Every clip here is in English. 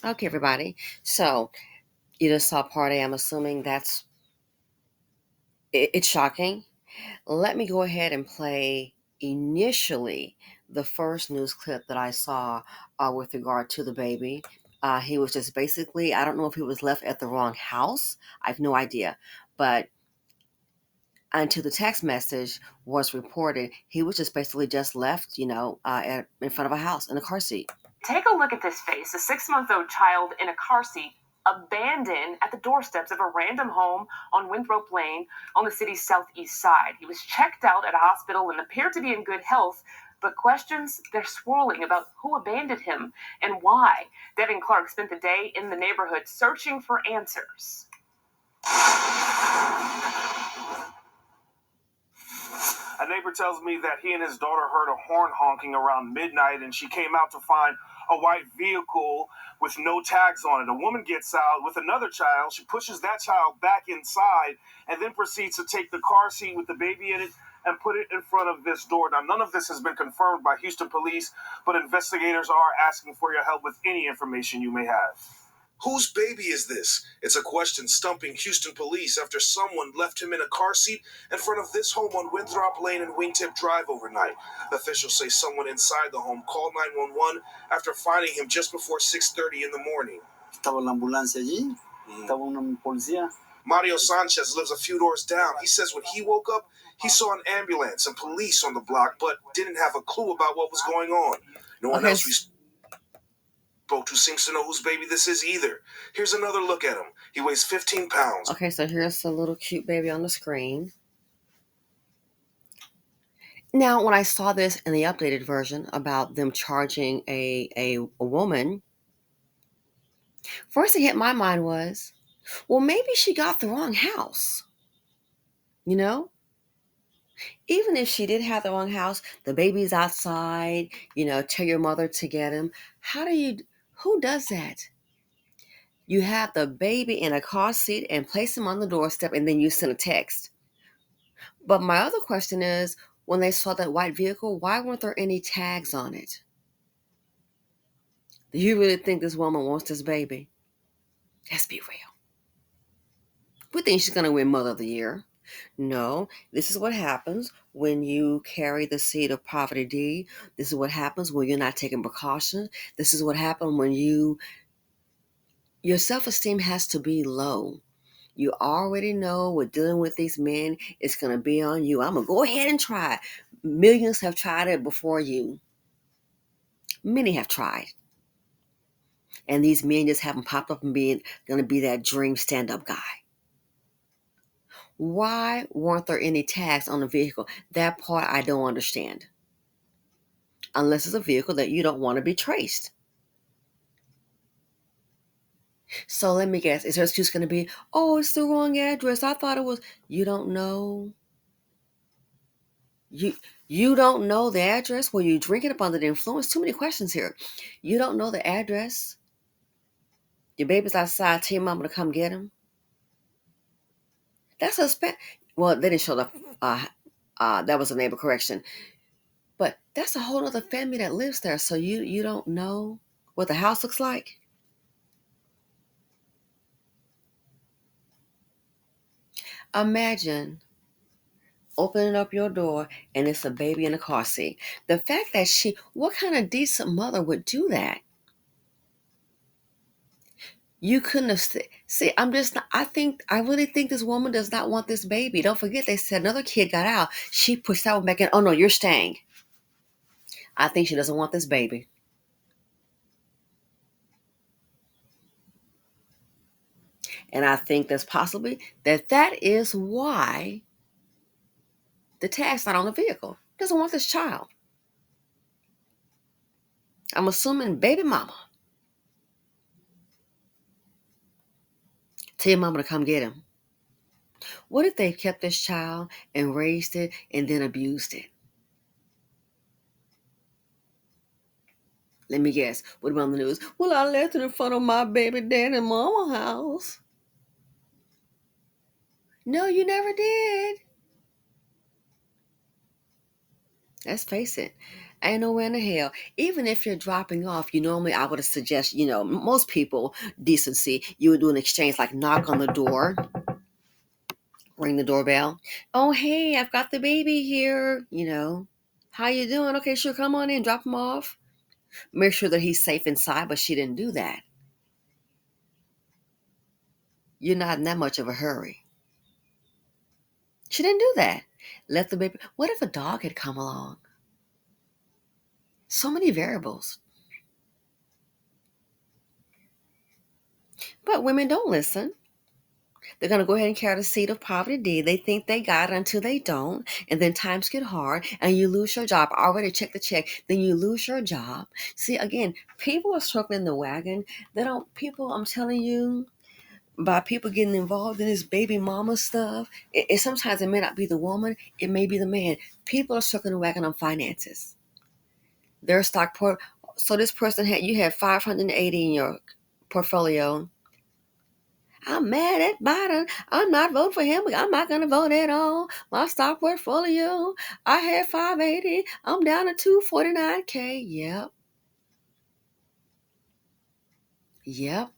Okay, everybody. So you just saw part A. I'm assuming it's shocking. Let me go ahead and play initially the first news clip that I saw with regard to the baby. He was just basically, I don't know if he was left at the wrong house. I have no idea. But until the text message was reported, he was just basically just left, in front of a house in a car seat. Take a look at this face, a 6-month-old child in a car seat, abandoned at the doorsteps of a random home on Winthrop Lane on the city's southeast side. He was checked out at a hospital and appeared to be in good health, but questions, they're swirling about who abandoned him and why. Devin Clark spent the day in the neighborhood searching for answers. A neighbor tells me that he and his daughter heard a horn honking around midnight, and she came out to find a white vehicle with no tags on it. A woman gets out with another child. She pushes that child back inside and then proceeds to take the car seat with the baby in it and put it in front of this door. Now, none of this has been confirmed by Houston police, but investigators are asking for your help with any information you may have. Whose baby is this? It's a question stumping Houston police after someone left him in a car seat in front of this home on Winthrop Lane and Wingtip Drive overnight. Officials say someone inside the home called 911 after finding him just before 6:30 in the morning. Estaba la ambulancia allí. Estaba un policía. Mario Sanchez lives a few doors down. He says when he woke up, he saw an ambulance and police on the block, but didn't have a clue about what was going on. No one else spoke to seems to know whose baby this is either. Here's another look at him. He weighs 15 pounds. Okay, so here's a little cute baby on the screen. Now, when I saw this in the updated version about them charging a woman, first thing hit my mind was, well, maybe she got the wrong house. You know? Even if she did have the wrong house, the baby's outside, tell your mother to get him. Who does that? You have the baby in a car seat and place him on the doorstep and then you send a text. But my other question is, when they saw that white vehicle, why weren't there any tags on it? Do you really think this woman wants this baby? Let's be real. We think she's going to win Mother of the Year. No, this is what happens when you carry the seed of poverty. This is what happens when you're not taking precautions. This is what happens when your self-esteem has to be low. You already know what dealing with these men is going to be on you. I'm going to go ahead and try it. Millions have tried it before you. Many have tried. And these men just haven't popped up and being going to be that dream stand-up guy. Why weren't there any tags on the vehicle? That part I don't understand. Unless it's a vehicle that you don't want to be traced. So let me guess, is her excuse going to be, oh, it's the wrong address. I thought it was, you don't know. You don't know the address? Well, you drinking up under the influence? Too many questions here. You don't know the address? Your baby's outside, tell your mama to come get him? That's a well, they didn't show the that was a neighbor correction. But that's a whole other family that lives there. So you don't know what the house looks like? Imagine opening up your door and it's a baby in a car seat. The fact that what kind of decent mother would do that? You couldn't have see, I really think this woman does not want this baby. Don't forget, they said another kid got out. She pushed that one back in. Oh no, you're staying. I think she doesn't want this baby. And I think that's possibly that is why the tag's not on the vehicle. Doesn't want this child. I'm assuming baby mama. Tell your mama to come get him. What if they kept this child and raised it and then abused it? Let me guess. What about the news? Well, I left it in front of my baby dad and mama house. No, you never did. Let's face it. Ain't nowhere in the hell. Even if you're dropping off, normally I would suggest, most people, decency, you would do an exchange like knock on the door, ring the doorbell. Oh, hey, I've got the baby here. How you doing? Okay, sure, come on in, drop him off. Make sure that he's safe inside, but she didn't do that. You're not in that much of a hurry. She didn't do that. Let the baby. What if a dog had come along? So many variables. But women don't listen. They're going to go ahead and carry the seed of poverty. They think they got it until they don't. And then times get hard and you lose your job. Already check the check. Then you lose your job. See, again, people are circling the wagon. I'm telling you, by people getting involved in this baby mama stuff, sometimes it may not be the woman. It may be the man. People are circling the wagon on finances. Their so this person you had 580 in your portfolio. I'm mad at Biden. I'm not voting for him. I'm not going to vote at all. My stock portfolio, I had 580. I'm down to 249K. Yep.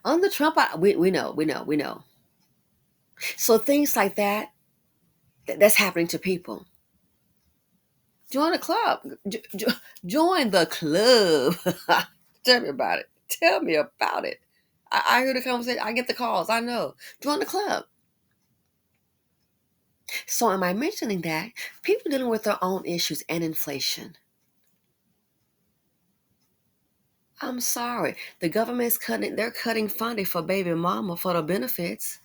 Under Trump, we know. So things like that's happening to people. Join the club. Join the club. Tell me about it. Tell me about it. I hear the conversation. I get the calls. I know. Join the club. So am I mentioning that? People dealing with their own issues and inflation. I'm sorry. The government's they're cutting funding for baby mama for the benefits.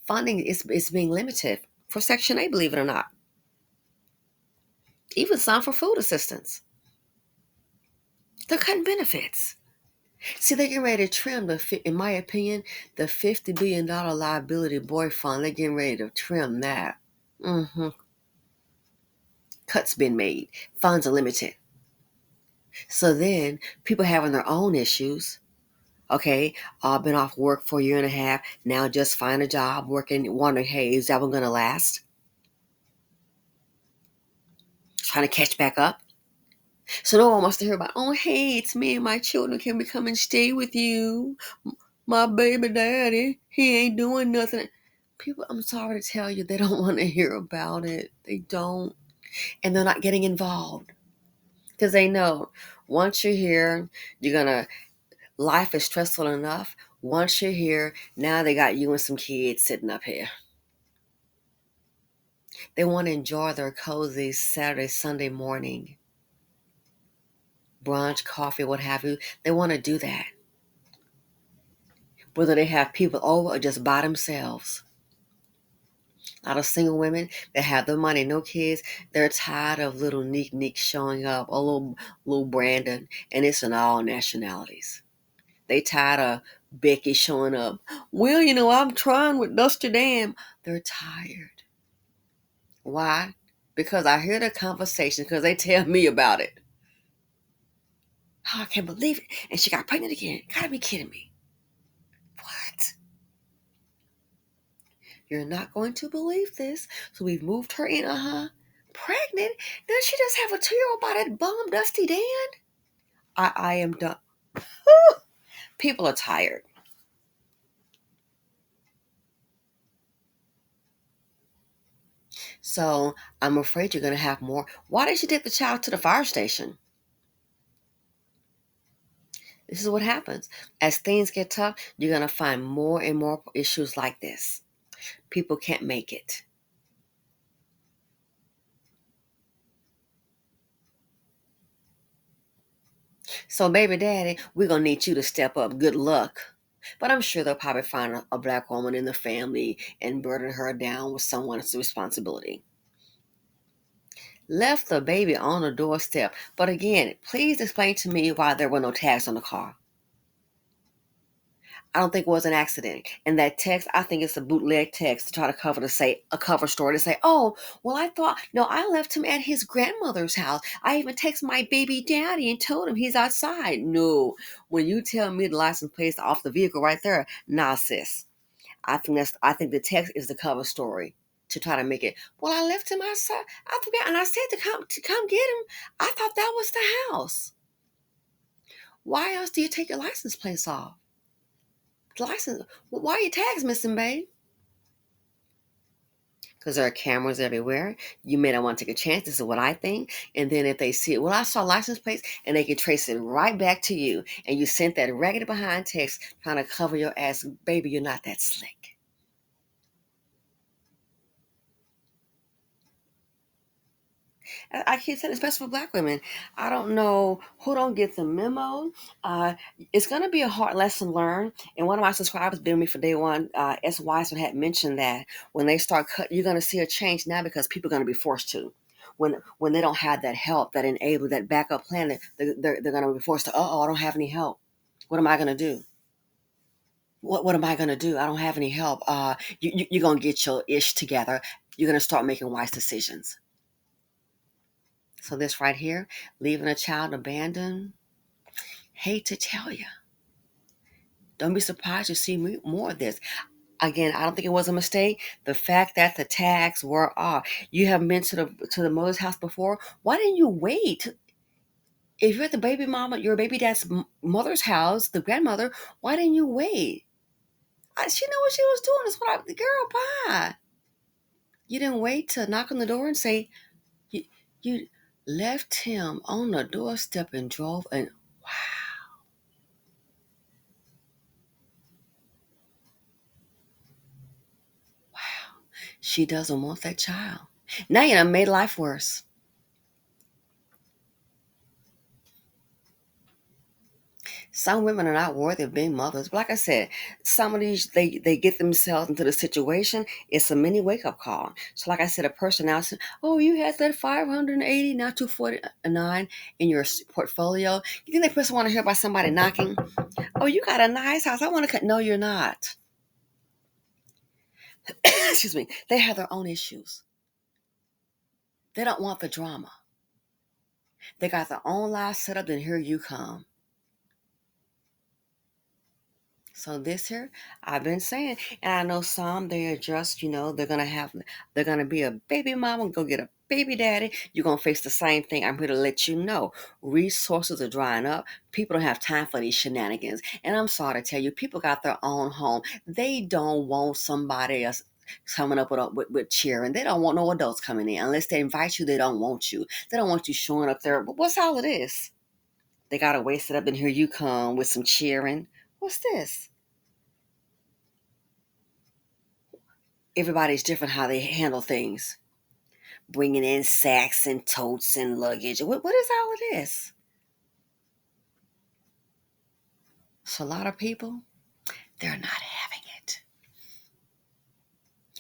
Funding is being limited for Section 8, believe it or not. Even some for food assistance. They're cutting benefits. See, they're getting ready to trim, in my opinion, the $50 billion liability boy fund. They're getting ready to trim that. Cuts been made. Funds are limited. So then, people having their own issues. Okay, been off work for a year and a half. Now just find a job working. Wondering, hey, is that one going to last? Trying to catch back up. So no one wants to hear about, oh, hey, it's me and my children. Can we come and stay with you? My baby daddy, he ain't doing nothing. People, I'm sorry to tell you, they don't want to hear about it. They don't. And they're not getting involved. Because they know once you're here, life is stressful enough. Once you're here, now they got you and some kids sitting up here. They want to enjoy their cozy Saturday, Sunday morning. Brunch, coffee, what have you. They want to do that. Whether they have people over or just by themselves. A lot of single women that have the money, no kids, they're tired of little Neek showing up, or little Brandon, and it's in all nationalities. They tired of Becky showing up. Well, I'm trying with Dusty Dam. They're tired. Why? Because I hear the conversation, because they tell me about it. Oh, I can't believe it. And she got pregnant again. Gotta be kidding me. What? You're not going to believe this. So we've moved her in, pregnant? Does she just have a 2-year-old by that bum, Dusty Dan? I am done. People are tired. So I'm afraid you're going to have more. Why did you take the child to the fire station? This is what happens. As things get tough, you're going to find more and more issues like this. People can't make it. So, baby daddy, we're going to need you to step up. Good luck. But I'm sure they'll probably find a black woman in the family and burden her down with someone's responsibility. Left the baby on the doorstep. But again, please explain to me why there were no tags on the car. I don't think it was an accident. And that text, I think it's a bootleg text to try to a cover story to say, oh, well, I left him at his grandmother's house. I even texted my baby daddy and told him he's outside. No, when you tell me the license plate's off the vehicle right there, nah, sis. I think the text is the cover story to try to make it. Well, I left him outside. I forgot, and I said to come get him. I thought that was the house. Why else do you take your license plates off? License. Well, why are your tags missing, babe? Because there are cameras everywhere. You may not want to take a chance. This is what I think. And then if they see it, well, I saw license plates, and they can trace it right back to you. And you sent that raggedy behind text trying to cover your ass. Baby, you're not that slick. I keep saying, especially for Black women, I don't know who don't get the memo. It's going to be a hard lesson learned. And one of my subscribers been with me for day one, S. Wiseman, had mentioned that when they start cutting, you're going to see a change now because people are going to be forced to. When they don't have that help, that enable, that backup plan, they're going to be forced to, I don't have any help. What am I going to do? What am I going to do? I don't have any help. You're going to get your ish together. You're going to start making wise decisions. So this right here, leaving a child abandoned, hate to tell you. Don't be surprised to see more of this. Again, I don't think it was a mistake. The fact that the tags were off. You have been to the mother's house before. Why didn't you wait? If you're at the baby mama, your baby dad's mother's house, the grandmother, why didn't you wait? She knew what she was doing. That's what girl, bye. You didn't wait to knock on the door and say, you left him on the doorstep and drove, and wow. She doesn't want that child. Now you done made life worse. Some women are not worthy of being mothers. But like I said, some of these, they get themselves into the situation. It's a mini wake-up call. So like I said, a person now said, oh, you had that 580, not 249 in your portfolio. You think that person want to hear about somebody knocking? Oh, you got a nice house. I want to cut. No, you're not. Excuse me. They have their own issues. They don't want the drama. They got their own lives set up, then here you come. So this here, I've been saying, and I know some, they are just, they're going to be a baby mama, go get a baby daddy. You're going to face the same thing. I'm here to let you know. Resources are drying up. People don't have time for these shenanigans. And I'm sorry to tell you, people got their own home. They don't want somebody else coming up with cheering. They don't want no adults coming in. Unless they invite you, they don't want you. They don't want you showing up there. But what's all of this? They got to waste it up, and here you come with some cheering. What's this? Everybody's different how they handle things. Bringing in sacks and totes and luggage. What is all of this? So a lot of people, they're not having it.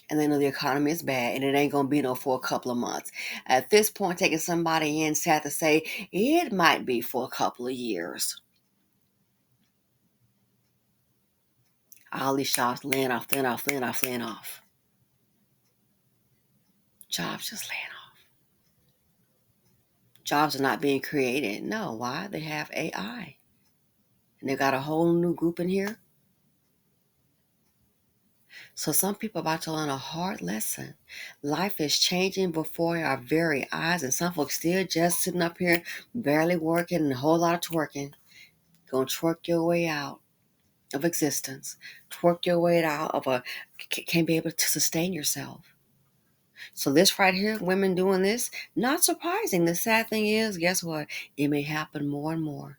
And they know the economy is bad and it ain't going to be no for a couple of months. At this point, taking somebody in, sad to say, it might be for a couple of years. All these jobs laying off. Jobs just laying off. Jobs are not being created. No, why? They have AI. And they got a whole new group in here. So some people are about to learn a hard lesson. Life is changing before our very eyes, and some folks still just sitting up here, barely working and a whole lot of twerking. Gonna twerk your way out of existence. Twerk your way out of can't be able to sustain yourself. So this right here, women doing this, not surprising. The sad thing is, guess what? It may happen more and more.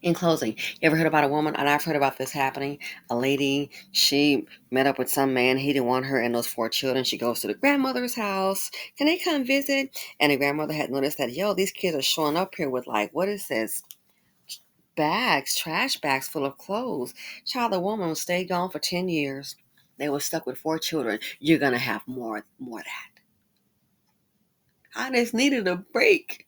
In closing, you ever heard about a woman, and I've heard about this happening, a lady, she met up with some man, he didn't want her and those 4 children. She goes to the grandmother's house. Can they come visit? And the grandmother had noticed that, these kids are showing up here with what is this? Bags, trash bags full of clothes. Child, the woman stayed gone for 10 years. They were stuck with 4 children. You're going to have more of that. I just needed a break.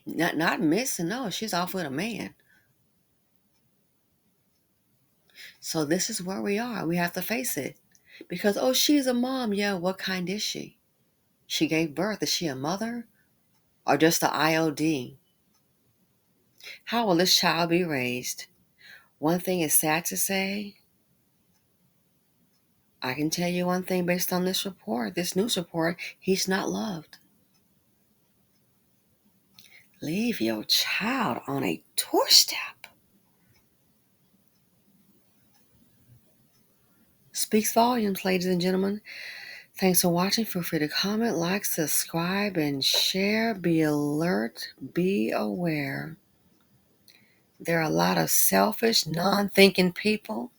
Not missing, no, she's off with a man. So this is where we are. We have to face it. Because, she's a mom. Yeah, what kind is she? She gave birth. Is she a mother? Or just an IOD? How will this child be raised? One thing is sad to say. I can tell you one thing based on this report, this news report, he's not loved. Leave your child on a doorstep. Speaks volumes, ladies and gentlemen. Thanks for watching. Feel free to comment, like, subscribe, and share. Be alert. Be aware. There are a lot of selfish, non-thinking people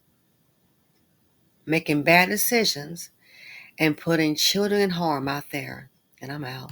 making bad decisions and putting children in harm out there. And I'm out.